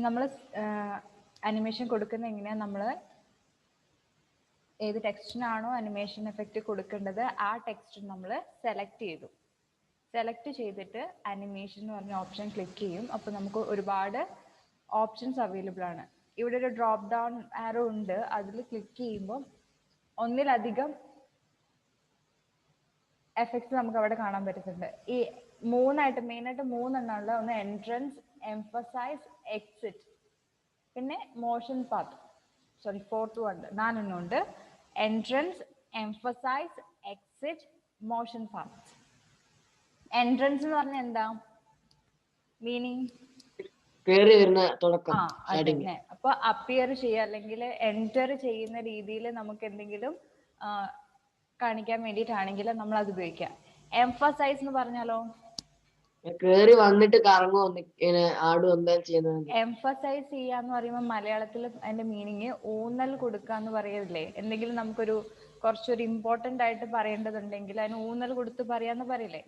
നമ്മൾ അനിമേഷൻ കൊടുക്കുന്ന എങ്ങനെയാ, നമ്മൾ ഏത് ടെക്സ്റ്റിനാണോ അനിമേഷൻ എഫക്റ്റ് കൊടുക്കേണ്ടത് ആ ടെക്സ്റ്റ് നമ്മൾ സെലക്ട് ചെയ്തു. സെലക്ട് ചെയ്തിട്ട് അനിമേഷൻ എന്ന് പറഞ്ഞ ഓപ്ഷൻ ക്ലിക്ക് ചെയ്യും. അപ്പോൾ നമുക്ക് ഒരുപാട് ഓപ്ഷൻസ് അവൈലബിൾ ആണ്. ഇവിടെ ഒരു ഡ്രോപ്പ് ഡൗൺ ആരോ ഉണ്ട്, അതിൽ ക്ലിക്ക് ചെയ്യുമ്പോൾ ഒന്നിലധികം എഫക്ട്സ് നമുക്ക് അവിടെ കാണാൻ പറ്റുന്നുണ്ട്. ഈ മെയിനായിട്ട് മൂന്നെണ്ണമുള്ള ഒന്ന് എൻട്രൻസ്, എംഫസൈസ്, എക്സിറ്റ്, പിന്നെ മോഷൻ പാത്ത്. ഫോർത്ത് ഉണ്ട്, 4 ഉണ്ട്. Entrance, emphasis, exit, motion path. Entrance എന്ന് പറഞ്ഞാൽ എന്താ മീനിങ്? കേറി വരുന്ന തുടക്കം. അതന്നെ. അപ്പൊ അപ്പിയർ ചെയ്യുക അല്ലെങ്കിൽ എൻറ്റർ ചെയ്യുന്ന രീതിയിൽ നമുക്ക് എന്തെങ്കിലും കാണിക്കാൻ വേണ്ടിയിട്ടാണെങ്കിൽ നമ്മൾ അത് ഉപയോഗിക്കാം. എംഫസൈസ് എന്ന് പറഞ്ഞാലോ കേറി വന്നിട്ട് കറങ്ങോ ആടും എന്താ ചെയ്യുന്നത്. എംഫസൈസ് ചെയ്യാന്ന് പറയുമ്പോൾ മലയാളത്തിൽ അതിന്റെ മീനിങ് ഊന്നൽ കൊടുക്കാന്ന് പറയില്ലേ? എന്തെങ്കിലും നമുക്കൊരു കുറച്ചൊരു ഇമ്പോർട്ടന്റ് ആയിട്ട് പറയേണ്ടതുണ്ടെങ്കിൽ അതിന് ഊന്നൽ കൊടുത്ത് പറയാന്ന് പറയില്ലേ?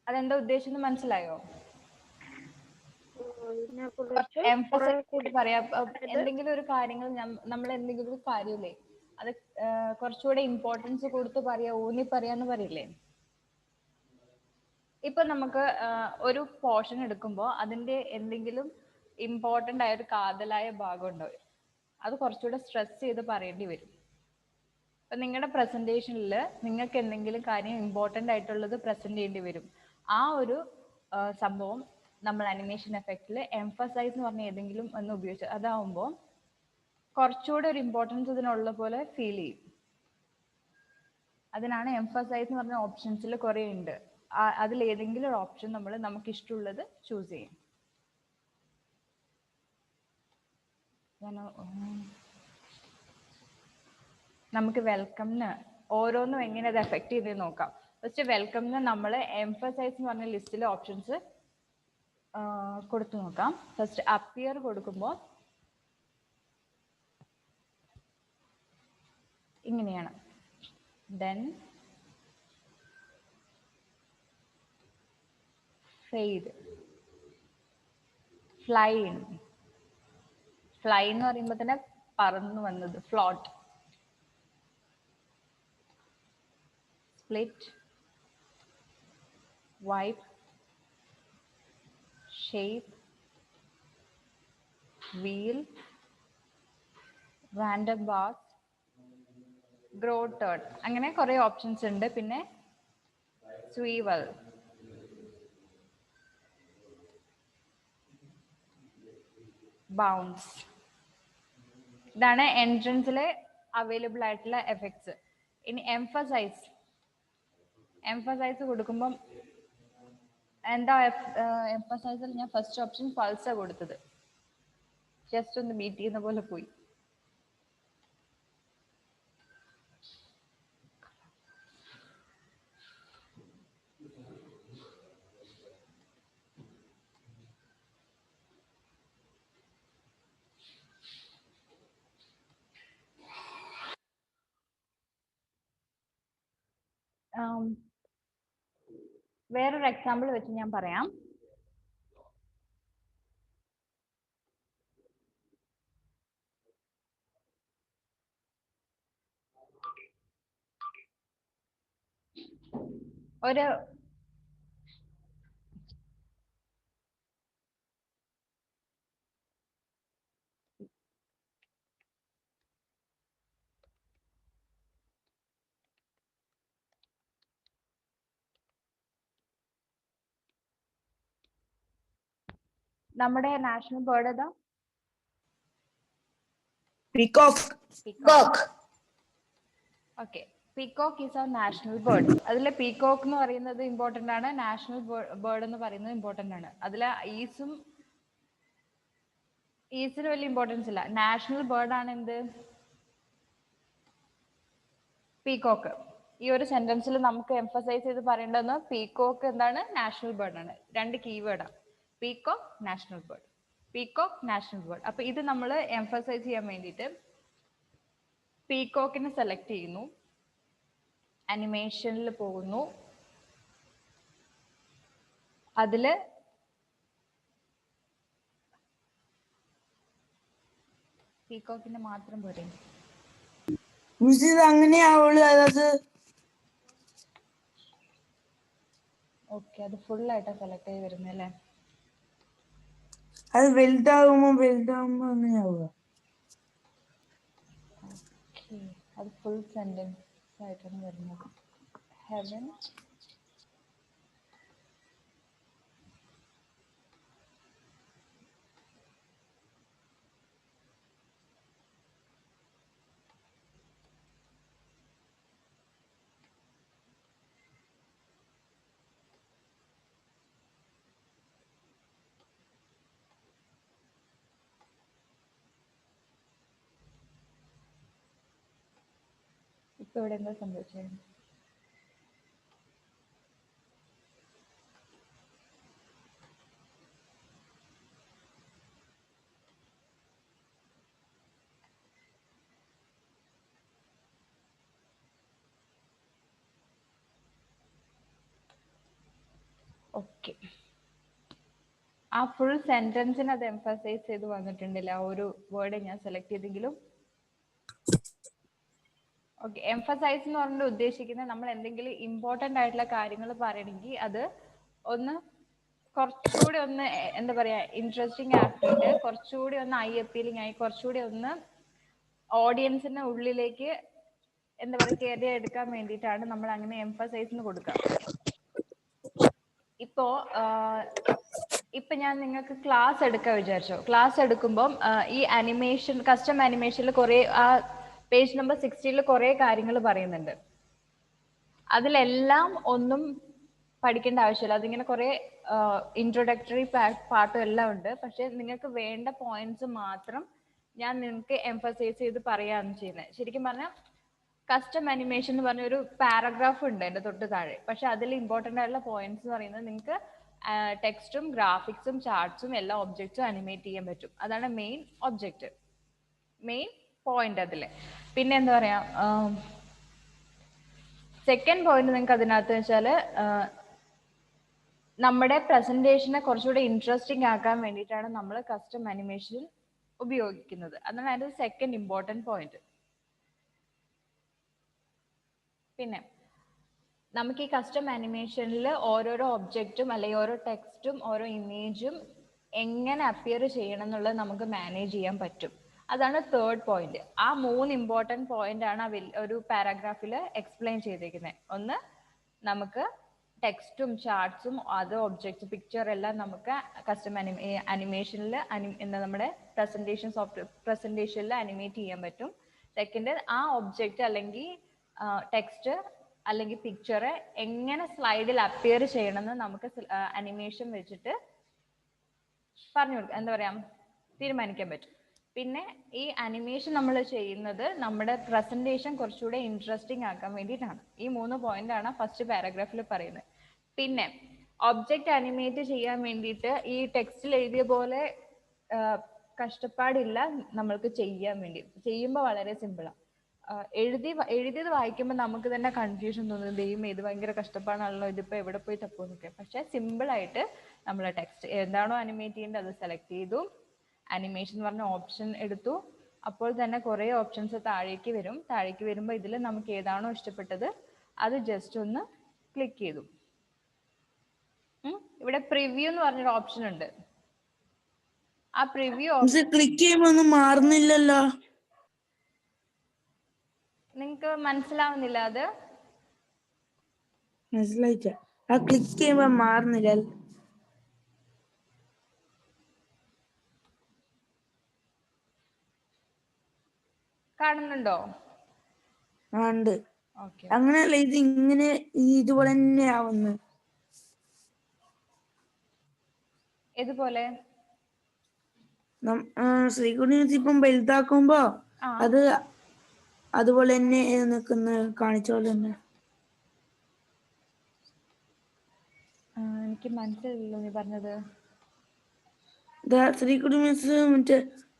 അതെന്താ ഉദ്ദേശിച്ചെന്ന് മനസ്സിലായോ? എംഫസൈസ് പറയാ, എന്തെങ്കിലും ഒരു കാര്യങ്ങൾ നമ്മൾ എന്തെങ്കിലും ഒരു കാര്യമില്ലേ അത് കുറച്ചുകൂടെ ഇമ്പോർട്ടൻസ് കൊടുത്ത് പറയാ, ഊന്നി പറയാന്ന് പറയില്ലേ? ഇപ്പൊ നമുക്ക് ഒരു പോർഷൻ എടുക്കുമ്പോൾ അതിന്റെ എന്തെങ്കിലും ഇമ്പോർട്ടന്റ് ആയ ഒരു കാതലായ ഭാഗം ഉണ്ടാവും, അത് കുറച്ചുകൂടെ സ്ട്രെസ് ചെയ്ത് പറയേണ്ടി വരും. ഇപ്പൊ നിങ്ങളുടെ പ്രസന്റേഷനിൽ നിങ്ങൾക്ക് എന്തെങ്കിലും കാര്യം ഇമ്പോർട്ടന്റ് ആയിട്ടുള്ളത് പ്രസന്റ് ചെയ്യേണ്ടി വരും. ആ ഒരു സംഭവം നമ്മൾ അനിമേഷൻ എഫക്റ്റിൽ എംഫസൈസ് എന്ന് പറഞ്ഞ ഏതെങ്കിലും ഒന്ന് ഉപയോഗിച്ച് അതാവുമ്പോൾ കുറച്ചുകൂടെ ഒരു ഇമ്പോർട്ടൻസ് ഇതിനുള്ള പോലെ ഫീൽ ചെയ്യും. അതിനാണ് എംഫസൈസ് എന്ന് പറഞ്ഞ ഓപ്ഷൻസിൽ കുറേ ഉണ്ട്. അതിൽ ഏതെങ്കിലും ഒരു ഓപ്ഷൻ നമ്മൾ നമുക്ക് ഇഷ്ടമുള്ളത് ചൂസ് ചെയ്യും. നമുക്ക് വെൽക്കംന് ഓരോന്നും എങ്ങനെ അത് എഫക്ട് ചെയ്ത് നോക്കാം. ഫസ്റ്റ് വെൽക്കംന് നമ്മൾ എംഫസൈസ് എന്ന് പറഞ്ഞ ലിസ്റ്റിലെ ഓപ്ഷൻസ് കൊടുത്തു നോക്കാം. ഫസ്റ്റ് അപ്പിയർ കൊടുക്കുമ്പോൾ ഇങ്ങനെയാണ്. ദെൻ ഫെയ്ഡ്, ഫ്ലൈ എന്ന് പറയുമ്പോൾ തന്നെ പറന്നു വന്നത്, float, split, wipe, shape, wheel, random bars, grow turn, അങ്ങനെ കുറെ ഓപ്ഷൻസ് ഉണ്ട്. പിന്നെ സ്വീവൽ, ബൗൺസ്. ഇതാണ് എൻട്രൻസിലെ അവൈലബിൾ ആയിട്ടുള്ള എഫക്ട്സ്. ഇനി എംഫസൈസ് കൊടുക്കുമ്പം എന്താ എംഫസൈസിൽ ഞാൻ ഫസ്റ്റ് ഓപ്ഷൻ പൾസാ കൊടുത്തത്. ജസ്റ്റ് ഒന്ന് ബീറ്റ് ചെയ്യുന്ന പോലെ പോയി. വേറൊരു എക്സാമ്പിൾ വെച്ച് ഞാൻ പറയാം. ഒരു നമ്മുടെ നാഷണൽ ബേർഡ് ഏതാ? Peacock. Okay, peacock is our national bird. അതിൽ പീകോക്ക് എന്ന് പറയുന്നത് ഇമ്പോർട്ടന്റ് ആണ്, നാഷണൽ ബേർഡ് എന്ന് പറയുന്നത് ഇമ്പോർട്ടന്റ് ആണ്. അതിൽ ഈസിന് വലിയ ഇമ്പോർട്ടൻസ് ഇല്ല. നാഷണൽ ബേർഡ് ആണ് എന്ത്? പീകോക്ക്. ഈ ഒരു സെന്റൻസിൽ നമുക്ക് എംഫസൈസ് ചെയ്ത് പറയേണ്ടതെന്ന് പീകോക്ക് എന്താണ്? നാഷണൽ ബേർഡ് ആണ്. 2 കീവേഡാണ്, peacock, national bird. Peacock, national bird. അപ്പൊ ഇത് നമ്മൾ എംഫസൈസ് ചെയ്യാൻ വേണ്ടിയിട്ട് പീകോക്കിനെ സെലക്ട് ചെയ്യുന്നു, അനിമേഷനിൽ പോകുന്നു, അതില് പീകോക്കിന്റെ മാത്രം പോരെ? മിസ് ഇത് അങ്ങനെയാവുള്ളൂ, അതായത് ഓക്കെ, അത് ഫുൾ ആയിട്ടാ സെലക്ട് ചെയ്ത് വരുന്നത് അല്ലേ? അത് വലുതാവുമ്പോ അങ്ങനെയാവുക. ഓക്കെ, അത് ഫുൾ സെന്റൻസ് ആയിട്ടാണ് വരുന്നത്. ഹെവൻ ഇപ്പൊ ഇവിടെ എന്താ സംഭവിച്ചത്? ഓക്കെ, ആ ഫുൾ സെന്റൻസിന് അത് എംഫസൈസ് ചെയ്ത് വന്നിട്ടുണ്ടല്ലേ, ആ ഒരു വേർഡ് ഞാൻ സെലക്ട് ചെയ്തെങ്കിലും. ഓക്കെ, എംഫസൈസ് എന്ന് പറഞ്ഞിട്ട് ഉദ്ദേശിക്കുന്നത് നമ്മൾ എന്തെങ്കിലും ഇമ്പോർട്ടന്റ് ആയിട്ടുള്ള കാര്യങ്ങൾ പറയണമെങ്കിൽ അത് ഒന്ന് കുറച്ചുകൂടി ഒന്ന് എന്താ പറയാ ഇൻട്രസ്റ്റിംഗ് ആക്കിയിട്ട് കുറച്ചുകൂടി ഒന്ന് ഐ അപ്പീലിംഗ് ആയി കുറച്ചുകൂടി ഒന്ന് ഓഡിയൻസിന്റെ ഉള്ളിലേക്ക് എന്താ പറയുക കയറി എടുക്കാൻ വേണ്ടിയിട്ടാണ് നമ്മൾ അങ്ങനെ എംഫസൈസിന് കൊടുക്കുക. ഇപ്പൊ ഞാൻ നിങ്ങൾക്ക് ക്ലാസ് എടുക്കാൻ വിചാരിച്ചോ. ക്ലാസ് എടുക്കുമ്പം ഈ അനിമേഷൻ കസ്റ്റം അനിമേഷനിൽ കുറെ ആ പേജ് നമ്പർ 60 കുറെ കാര്യങ്ങൾ പറയുന്നുണ്ട്. അതിലെല്ലാം ഒന്നും പഠിക്കേണ്ട ആവശ്യമില്ല. അതിങ്ങനെ കുറെ ഇൻട്രൊഡക്ടറി പാർട്ടും എല്ലാം ഉണ്ട്. പക്ഷെ നിങ്ങൾക്ക് വേണ്ട പോയിന്റ്സ് മാത്രം ഞാൻ നിങ്ങൾക്ക് എംഫസൈസ് ചെയ്ത് പറയാന്ന് ചെയ്യുന്നത്. ശരിക്കും പറഞ്ഞാൽ കസ്റ്റം അനിമേഷൻ എന്ന് പറഞ്ഞ ഒരു പാരഗ്രാഫ് ഉണ്ട് എൻ്റെ തൊട്ട് താഴെ. പക്ഷെ അതിൽ ഇമ്പോർട്ടൻ്റ് ആയിട്ടുള്ള പോയിന്റ്സ് എന്ന് പറയുന്നത് നിങ്ങൾക്ക് ടെക്സ്റ്റും ഗ്രാഫിക്സും ചാർട്ട്സും എല്ലാ ഒബ്ജക്ട്സും അനിമേറ്റ് ചെയ്യാൻ പറ്റും. അതാണ് മെയിൻ ഒബ്ജക്റ്റ്, മെയിൻ പോയിന്റ് അതിൽ. പിന്നെ എന്താ പറയാ സെക്കൻഡ് പോയിന്റ് നിങ്ങൾക്ക് അതിനകത്ത് വെച്ചാൽ നമ്മുടെ പ്രസന്റേഷനെ കുറച്ചുകൂടി ഇൻട്രസ്റ്റിംഗ് ആക്കാൻ വേണ്ടിയിട്ടാണ് നമ്മൾ കസ്റ്റം അനിമേഷൻ ഉപയോഗിക്കുന്നത്. അതാണ് അതിന്റെ സെക്കൻഡ് ഇമ്പോർട്ടൻറ്റ് പോയിന്റ്. പിന്നെ നമുക്ക് ഈ കസ്റ്റം അനിമേഷനിൽ ഓരോരോ ഒബ്ജക്റ്റും അല്ലെങ്കിൽ ഓരോ ടെക്സ്റ്റും ഓരോ ഇമേജും എങ്ങനെ അപ്പിയർ ചെയ്യണം എന്നുള്ളത് നമുക്ക് മാനേജ് ചെയ്യാൻ പറ്റും. അതാണ് തേർഡ് പോയിന്റ്. ആ 3 ഇമ്പോർട്ടൻറ്റ് പോയിന്റ് ആണ് ഒരു പാരാഗ്രാഫിൽ എക്സ്പ്ലെയിൻ ചെയ്തിരിക്കുന്നത്. ഒന്ന്, നമുക്ക് ടെക്സ്റ്റും ചാർട്ട്സും അത് ഒബ്ജക്ട്സ് പിക്ചർ എല്ലാം നമുക്ക് കസ്റ്റം അനിമേഷനിൽ എന്താ നമ്മുടെ പ്രസന്റേഷനിൽ അനിമേറ്റ് ചെയ്യാൻ പറ്റും. സെക്കൻഡ്, ആ ഒബ്ജക്റ്റ് അല്ലെങ്കിൽ ടെക്സ്റ്റ് അല്ലെങ്കിൽ പിക്ചർ എങ്ങനെ സ്ലൈഡിൽ അപ്പിയർ ചെയ്യണമെന്ന് നമുക്ക് അനിമേഷൻ വെച്ചിട്ട് പറഞ്ഞു കൊടുക്കാം, എന്താ പറയാ തീരുമാനിക്കാൻ പറ്റും. പിന്നെ ഈ അനിമേഷൻ നമ്മൾ ചെയ്യുന്നത് നമ്മുടെ പ്രസന്റേഷൻ കുറച്ചുകൂടെ ഇൻട്രസ്റ്റിംഗ് ആക്കാൻ വേണ്ടിയിട്ടാണ്. ഈ 3 പോയിന്റ് ആണ് ഫസ്റ്റ് പാരഗ്രാഫിൽ പറയുന്നത്. പിന്നെ ഒബ്ജക്റ്റ് അനിമേറ്റ് ചെയ്യാൻ വേണ്ടിയിട്ട് ഈ ടെക്സ്റ്റിൽ എഴുതിയ പോലെ കഷ്ടപ്പാടില്ല നമ്മൾക്ക് ചെയ്യാൻ വേണ്ടി. ചെയ്യുമ്പോൾ വളരെ സിമ്പിളാണ്. എഴുതിയത് വായിക്കുമ്പോൾ നമുക്ക് തന്നെ കൺഫ്യൂഷൻ തോന്നും, ദൈവം ഇത് ഭയങ്കര കഷ്ടപ്പാടാണല്ലോ, ഇതിപ്പോൾ എവിടെ പോയി തപ്പുന്നൊക്കെ. പക്ഷെ സിമ്പിളായിട്ട് നമ്മൾ ടെക്സ്റ്റ് എന്താണോ അനിമേറ്റ് ചെയ്യേണ്ടത് അത് സെലക്ട് ചെയ്തു, അനിമേഷൻ എന്ന് പറഞ്ഞ ഓപ്ഷൻ എടുത്തു. അപ്പോൾ തന്നെ കുറേ ഓപ്ഷൻസ് താഴേക്ക് വരും. താഴേക്ക് വരുമ്പോൾ ഇതിൽ നമുക്ക് ഏതാണോ ഇഷ്ടപ്പെട്ടത് അത് ജസ്റ്റ് ഒന്ന് ക്ലിക്ക് ചെയ്തു. ഇവിടെ പ്രിവ്യൂ എന്ന് പറഞ്ഞൊരു ഓപ്ഷൻ ഉണ്ട്. ആ പ്രിവ്യൂ ക്ലിക്ക് ചെയ്യുമ്പോൾ ഒന്നും മാറുന്നില്ലല്ലോ. നിങ്ങൾക്ക് മനസ്സിലാവുന്നില്ല? അത് മനസ്സിലായില്ല. ആ ക്ലിക്ക് ചെയ്യുമ്പോ മാറുന്നില്ല. കാണുന്നുണ്ടോ? ഉണ്ട്. ഓക്കെ, അങ്ങനെയല്ല, ഇത് ഇങ്ങനെ ഇതുപോലെ തന്നെ ആവുന്നു. ഇതുപോലെ ശ്രീകുട്ടി ഇപ്പം വലുതാക്കുമ്പോ അത് അതുപോലെ തന്നെ നിൽക്കുന്ന കാണിച്ചോലെ തന്നെ. എനിക്ക് മനസ്സിലായില്ലോ നീ പറഞ്ഞത്. ശ്രീകുട്ടി മിസ് മറ്റേ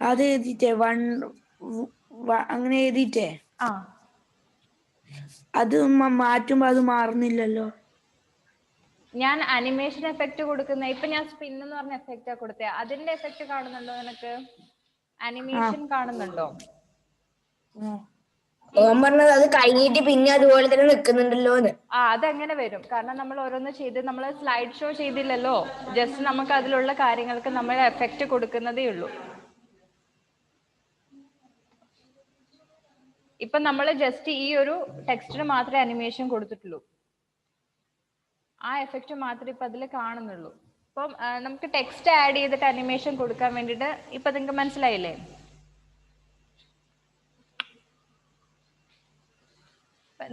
അത് എഴുതിട്ടേ അങ്ങനെ എഴുതിട്ടേ അത് മാറ്റുമ്പോ അത് മാറുന്നില്ലല്ലോ. ഞാൻ അനിമേഷൻ എഫക്റ്റ് കൊടുക്കുന്ന ഇപ്പൊ ഞാൻ സ്പിൻ എന്ന് പറഞ്ഞ എഫക്റ്റാ കൊടുത്തേ. അതിന്റെ എഫക്റ്റ് കാണുന്നുണ്ടോ നിനക്ക്? അനിമേഷൻ കാണുന്നുണ്ടോ? ഓൻ പറഞ്ഞത് അത് കഴിഞ്ഞിട്ട് പിന്നെ അതുപോലെ തന്നെ നിക്കുന്നുണ്ടല്ലോന്ന്. അതെങ്ങനെ വരും? കാരണം നമ്മൾ ഓരോന്ന് ചെയ്ത് നമ്മൾ സ്ലൈഡ് ഷോ ചെയ്തില്ലല്ലോ. ജസ്റ്റ് നമുക്ക് അതിലുള്ള കാര്യങ്ങൾക്ക് നമ്മൾ എഫക്റ്റ് കൊടുക്കുന്നതേ ഉള്ളൂ. ഇപ്പൊ നമ്മൾ ജസ്റ്റ് ഈ ഒരു ടെക്സ്റ്റിന് മാത്രമേ അനിമേഷൻ കൊടുത്തിട്ടുള്ളൂ. ആ എഫക്റ്റ് മാത്രമേ ഇപ്പൊ അതിൽ കാണുന്നുള്ളൂ. അപ്പം നമുക്ക് ടെക്സ്റ്റ് ആഡ് ചെയ്തിട്ട് അനിമേഷൻ കൊടുക്കാൻ വേണ്ടിയിട്ട് ഇപ്പൊ നിങ്ങൾക്ക് മനസ്സിലായില്ലേ?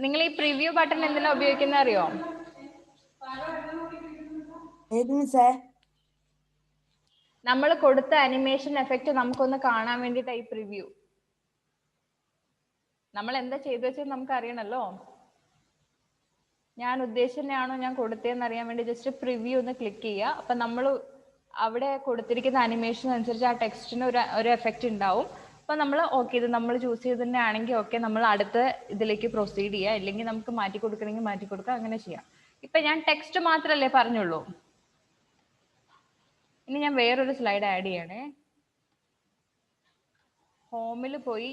നിങ്ങൾ ഈ പ്രിവ്യൂ ബട്ടൺ എന്തിനാ ഉപയോഗിക്കുന്നത് അറിയോ? നമ്മൾ കൊടുത്ത അനിമേഷൻ എഫക്റ്റ് നമുക്കൊന്ന് കാണാൻ വേണ്ടിയിട്ടാ ഈ പ്രിവ്യൂ. നമ്മൾ എന്താ ചെയ്തു വെച്ചത് നമുക്ക് അറിയണല്ലോ. ഞാൻ ഉദ്ദേശിച്ചതാണോ ഞാൻ കൊടുത്തതെന്ന് അറിയാൻ വേണ്ടി ജസ്റ്റ് പ്രിവ്യൂ ഒന്ന് ക്ലിക്ക് ചെയ്യുക. അപ്പൊ നമ്മൾ അവിടെ കൊടുത്തിരിക്കുന്ന അനിമേഷൻ അനുസരിച്ച് ആ ടെക്സ്റ്റിന് ഒരു എഫക്റ്റ് ഉണ്ടാവും. അപ്പൊ നമ്മൾ ഓക്കെ ഇത് നമ്മൾ ചൂസ് ചെയ്ത് തന്നെ ആണെങ്കിൽ ഓക്കെ നമ്മൾ അടുത്ത ഇതിലേക്ക് പ്രൊസീഡ് ചെയ്യുക. ഇല്ലെങ്കിൽ നമുക്ക് മാറ്റി കൊടുക്കണമെങ്കിൽ മാറ്റി കൊടുക്കുക, അങ്ങനെ ചെയ്യാം. ഇപ്പൊ ഞാൻ ടെക്സ്റ്റ് മാത്രമല്ലേ പറഞ്ഞുള്ളൂ. ഇനി ഞാൻ വേറൊരു സ്ലൈഡ് ആഡ് ചെയ്യണേ. ഹോമിൽ പോയി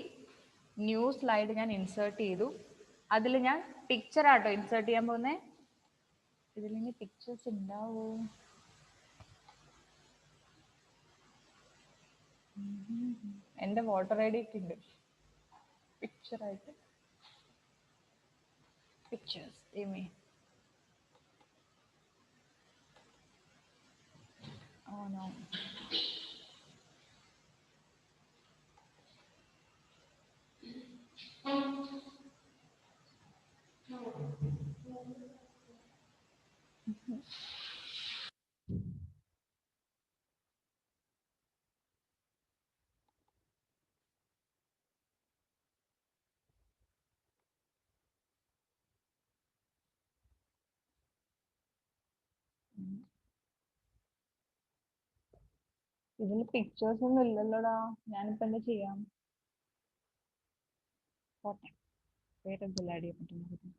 ന്യൂ സ്ലൈഡ് ഞാൻ ഇൻസേർട്ട് ചെയ്തു. അതിൽ ഞാൻ പിക്ചർ ആട്ടോ ഇൻസേർട്ട് ചെയ്യാൻ പോകുന്നേ. ഇതിലിനി പിക്ചേഴ്സ് ഉണ്ടാവോ? എന്റെ വോട്ടർ ഐ ഡി ഒക്കെ ഉണ്ട് പിക്ചർ ആയിട്ട്. Pictures oh no. ഇതിൽ പിക്ചേഴ്സ് ഒന്നും ഇല്ലല്ലോടാ. ഞാനിപ്പോ എന്താ ചെയ്യാം? ഓക്കെ, വേറെ എന്തെങ്കിലും ആഡ് ചെയ്യാൻ പറ്റും.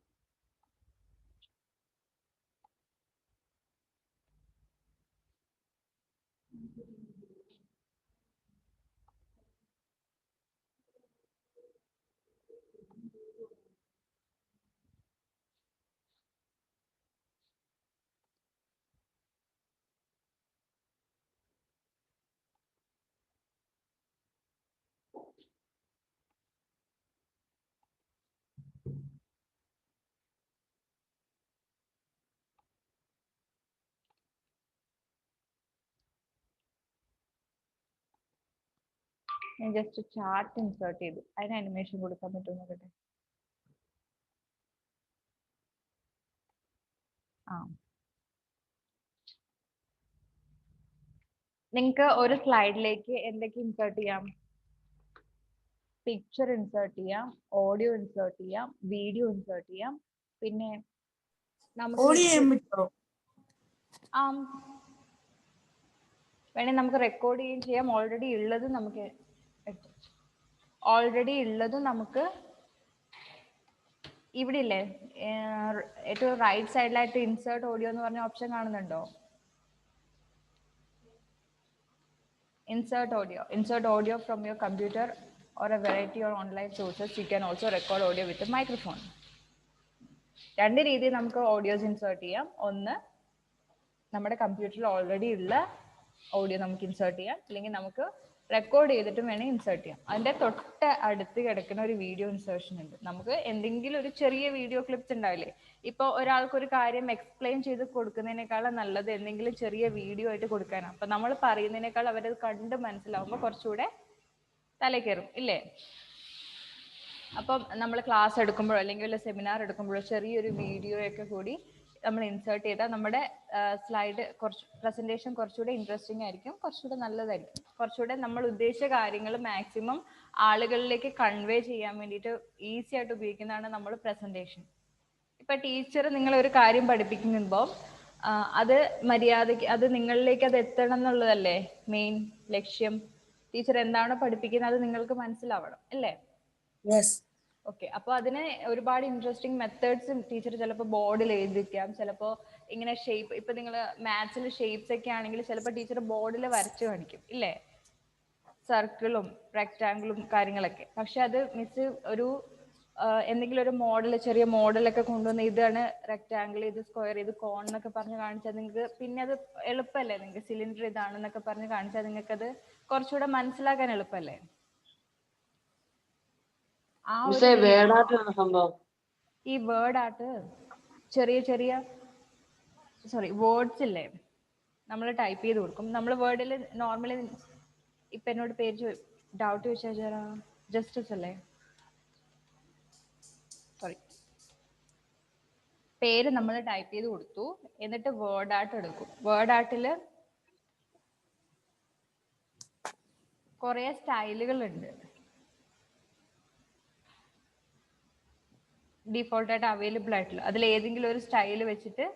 ഞാൻ ജസ്റ്റ് ചാർട്ട് ഇൻസേർട്ട് ചെയ്തു. അതിന് അനിമേഷൻ കൊടുക്കാൻ പറ്റുമോ നോക്കട്ടെ. നിങ്ങൾക്ക് ഒരു സ്ലൈഡിലേക്ക് എന്തൊക്കെ ഇൻസേർട്ട് ചെയ്യാം? പിക്ചർ ഇൻസേർട്ട് ചെയ്യാം, ഓഡിയോ ഇൻസേർട്ട് ചെയ്യാം, വീഡിയോ ഇൻസേർട്ട് ചെയ്യാം. പിന്നെ നമുക്ക് വേണമെങ്കിൽ നമുക്ക് റെക്കോർഡ് ചെയ്യുകയും ചെയ്യാം. ഓൾറെഡി ഉള്ളത് നമുക്ക് ഇവിടെ ഇല്ലേ ഏറ്റവും റൈറ്റ് സൈഡിലായിട്ട് ഇൻസേർട്ട് ഓഡിയോ എന്ന് പറഞ്ഞ ഓപ്ഷൻ കാണുന്നുണ്ടോ? Insert audio from your computer or a variety of online sources. You can also record audio with a microphone. രണ്ട് രീതിയിൽ നമുക്ക് ഓഡിയോസ് ഇൻസേർട്ട് ചെയ്യാം. ഒന്ന് നമ്മുടെ കമ്പ്യൂട്ടറിൽ ഓൾറെഡി ഉള്ള ഓഡിയോ നമുക്ക് ഇൻസേർട്ട് ചെയ്യാം, അല്ലെങ്കിൽ നമുക്ക് റെക്കോർഡ് ചെയ്തിട്ടും വേണമെങ്കിൽ ഇൻസേർട്ട് ചെയ്യാം. അതിന്റെ തൊട്ട് അടുത്ത് കിടക്കുന്ന ഒരു വീഡിയോ ഇൻസേർഷൻ ഉണ്ട്. നമുക്ക് എന്തെങ്കിലും ഒരു ചെറിയ വീഡിയോ ക്ലിപ്സ് ഉണ്ടാവില്ലേ? ഇപ്പൊ ഒരാൾക്ക് ഒരു കാര്യം എക്സ്പ്ലെയിൻ ചെയ്ത് കൊടുക്കുന്നതിനേക്കാളും നല്ലത് എന്തെങ്കിലും ചെറിയ വീഡിയോ ആയിട്ട് കൊടുക്കാനാണ്. അപ്പൊ നമ്മൾ പറയുന്നതിനേക്കാൾ അവരത് കണ്ട് മനസ്സിലാവുമ്പോൾ കുറച്ചുകൂടെ തലേ കയറും ഇല്ലേ? അപ്പം നമ്മൾ ക്ലാസ് എടുക്കുമ്പോഴോ അല്ലെങ്കിൽ വല്ല സെമിനാർ എടുക്കുമ്പോഴോ ചെറിയൊരു വീഡിയോ ഒക്കെ കൂടി നമ്മൾ ഇൻസേർട്ട് ചെയ്താൽ നമ്മുടെ സ്ലൈഡ് പ്രസന്റേഷൻ കുറച്ചുകൂടെ ഇൻട്രസ്റ്റിംഗ് ആയിരിക്കും, കുറച്ചുകൂടെ നല്ലതായിരിക്കും. കുറച്ചുകൂടെ നമ്മൾ ഉദ്ദേശിച്ച കാര്യങ്ങൾ മാക്സിമം ആളുകളിലേക്ക് കൺവേ ചെയ്യാൻ വേണ്ടിയിട്ട് ഈസി ആയിട്ട് ഉപയോഗിക്കുന്നതാണ് നമ്മൾ പ്രസന്റേഷൻ. ഇപ്പൊ ടീച്ചർ നിങ്ങൾ ഒരു കാര്യം പഠിപ്പിക്കുമ്പോൾ അത് മര്യാദയ്ക്ക് അത് നിങ്ങളിലേക്ക് അത് എത്തണം എന്നുള്ളതല്ലേ മെയിൻ ലക്ഷ്യം. ടീച്ചർ എന്താണോ പഠിപ്പിക്കുന്നത് അത് നിങ്ങൾക്ക് മനസ്സിലാവണം അല്ലേ? ഓക്കെ, അപ്പൊ അതിന് ഒരുപാട് ഇൻട്രസ്റ്റിംഗ് മെത്തേഡ്സ് ടീച്ചർ ചിലപ്പോൾ ബോർഡിൽ എഴുതിക്കാം, ചിലപ്പോൾ ഇങ്ങനെ ഷേപ്പ്, ഇപ്പൊ നിങ്ങൾ മാത്സിൽ ഷേപ്സ് ഒക്കെ ആണെങ്കിൽ ചിലപ്പോൾ ടീച്ചർ ബോർഡിൽ വരച്ച് കാണിക്കും ഇല്ലേ? സർക്കിളും റെക്റ്റാങ്കിളും കാര്യങ്ങളൊക്കെ. പക്ഷെ അത് മിസ് ഒരു എന്തെങ്കിലും ഒരു മോഡൽ, ചെറിയ മോഡലൊക്കെ കൊണ്ടുവന്ന് ഇതാണ് റെക്റ്റാങ്കിൾ, ഇത് സ്ക്വയർ, ഇത് കോൺ എന്നൊക്കെ പറഞ്ഞ് കാണിച്ചാൽ നിങ്ങൾക്ക് പിന്നെ അത് എളുപ്പമല്ലേ? നിങ്ങൾക്ക് സിലിണ്ടർ ഇതാണെന്നൊക്കെ പറഞ്ഞ് കാണിച്ചാൽ നിങ്ങൾക്കത് കുറച്ചുകൂടെ മനസ്സിലാക്കാൻ എളുപ്പമല്ലേ? ആ മിസ്സേ ഒരു വേർഡാർട്ട് എന്ന സംഭവം ഈ വേർഡ് ആർട്ട് ചെറിയ ചെറിയ വേർഡ്സ് ഇല്ലേ, നമ്മൾ ടൈപ്പ് ചെയ്ത് കൊടുക്കും. നമ്മൾ വേർഡിൽ നോർമലി ഇപ്പൊ എന്നോട് പേര് ഡൗട്ട് ചോദിച്ചാൽ ജസ്റ്റിസ് അല്ലേ, സോറി, പേര് നമ്മൾ ടൈപ്പ് ചെയ്ത് കൊടുത്തു. എന്നിട്ട് വേർഡ് ആർട്ട് എടുക്കും. വേർഡ് ആർട്ടിൽ കുറെ സ്റ്റൈലുകൾ ഉണ്ട്, ഡിഫോൾട്ട് ആയിട്ട് അവൈലബിൾ ആയിട്ടുള്ള. അതിൽ ഏതെങ്കിലും ഒരു സ്റ്റൈൽ വെച്ചിട്ട്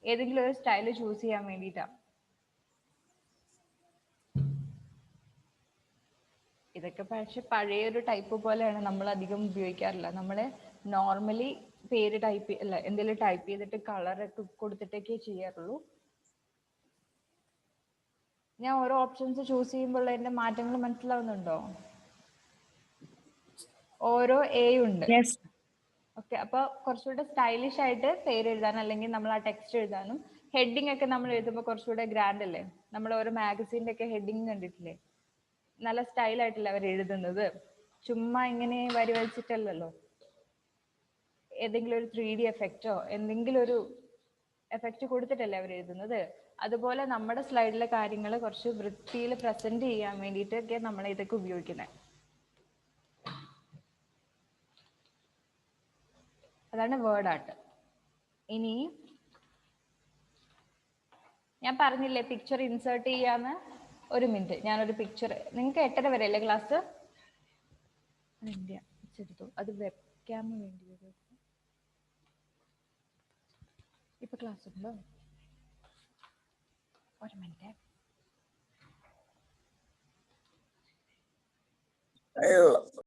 ഏതെങ്കിലും ഒരു സ്റ്റൈൽ ചൂസ് ചെയ്യാൻ വേണ്ടിയിട്ടാണ്. ഇതൊക്കെ പക്ഷെ പഴയൊരു ടൈപ്പ് പോലെയാണ്, നമ്മൾ അധികം ഉപയോഗിക്കാറില്ല. നമ്മൾ നോർമലി പേര് ടൈപ്പ് അല്ല എന്തെങ്കിലും ടൈപ്പ് ചെയ്തിട്ട് കളറൊക്കെ കൊടുത്തിട്ടൊക്കെ ചെയ്യാറുള്ളൂ. ഞാൻ ഓരോ ഓപ്ഷൻസ് ചൂസ് ചെയ്യുമ്പോൾ അതിന്റെ മാറ്റങ്ങൾ മനസ്സിലാവുന്നുണ്ടോ? ഓരോ എ ഉണ്ട്. യെസ്. ഓക്കെ, അപ്പൊ കുറച്ചുകൂടെ സ്റ്റൈലിഷ് ആയിട്ട് പേര് എഴുതാനും അല്ലെങ്കിൽ നമ്മൾ ആ ടെക്സ്റ്റ് എഴുതാനും, ഹെഡിങ് ഒക്കെ നമ്മൾ എഴുതുമ്പോൾ കുറച്ചുകൂടെ ഗ്രാൻഡ് അല്ലേ? നമ്മൾ ഓരോ മാഗസീൻ്റെ ഒക്കെ ഹെഡിങ് കണ്ടിട്ടില്ലേ? നല്ല സ്റ്റൈലായിട്ടല്ലേ അവർ എഴുതുന്നത്, ചുമ്മാ ഇങ്ങനെ വരി വലിച്ചിട്ടല്ലല്ലോ. ഏതെങ്കിലും ഒരു 3D എഫക്റ്റോ എന്തെങ്കിലും ഒരു എഫക്റ്റ് കൊടുത്തിട്ടല്ലേ അവർ എഴുതുന്നത്. അതുപോലെ നമ്മുടെ സ്ലൈഡിലെ കാര്യങ്ങൾ കുറച്ച് വൃത്തിയിൽ പ്രസന്റ് ചെയ്യാൻ വേണ്ടിയിട്ടൊക്കെ നമ്മൾ ഇതൊക്കെ ഉപയോഗിക്കുന്നത്. അതാണ് വേർഡ് ആർട്ട്. ഇനി ഞാൻ പറഞ്ഞില്ലേ പിക്ചർ ഇൻസേർട്ട് ചെയ്യാന്ന്. ഒരു മിനിറ്റ്, ഞാനൊരു പിക്ചർ, നിങ്ങൾക്ക് 8:30 വരെ അല്ലേ ക്ലാസ്? അത് വെബ് ക്യാമിന് വേണ്ടി ഇപ്പൊ ക്ലാസ് ഉണ്ടോ? ഒരു മിനിറ്റ്.